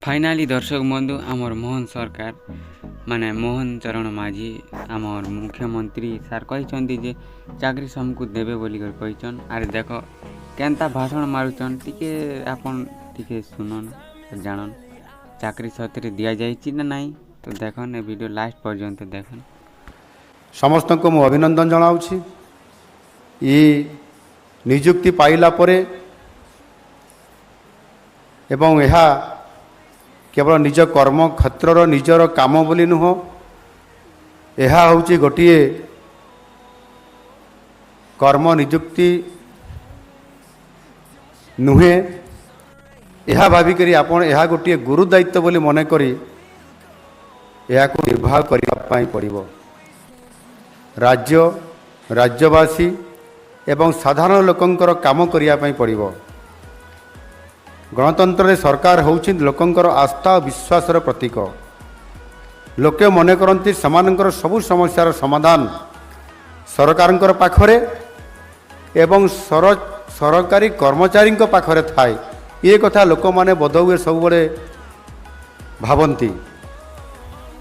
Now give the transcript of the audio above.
Finally दर्शक बंधु आमर मोहन सरकार माने मोहन चरण माझी आमर मुख्यमंत्री सार कहते जे चाकरी सबको देवे बोली कहन। अरे देख केनता भाषण मारुचन टिके आपन टिके सुनन जानन चाकरी सतरे दिया जाइछि ना नहीं तो देखन ए वीडियो लास्ट पर्यंत देखन। समस्त को मु अभिनंदन जनाउछि। ई नियुक्ति पाइला परे एवं यह केवल निज कर्म क्षेत्र निजर काम बोली नुह, यह हूँ गोटे कर्म नियुक्ति नुहे, यह भाविक आपण यह गोटे गुरु दायित्व बोली मन करी यह को निर्वाह करने पड़िबो। राज्य राज्यवासी एवं साधारण लोकंकर काम करने पड़िबो। गणतंत्र सरकार होउछि लोकंकर आस्था और विश्वासर प्रतीक। लोके मन करती समानंकर सबु समस्यार समाधान सरकारंकर पाखरे एवं सरकारी कर्मचारी पाखरे थाए। ये कथा लोक माने बोध हुए सब भावती।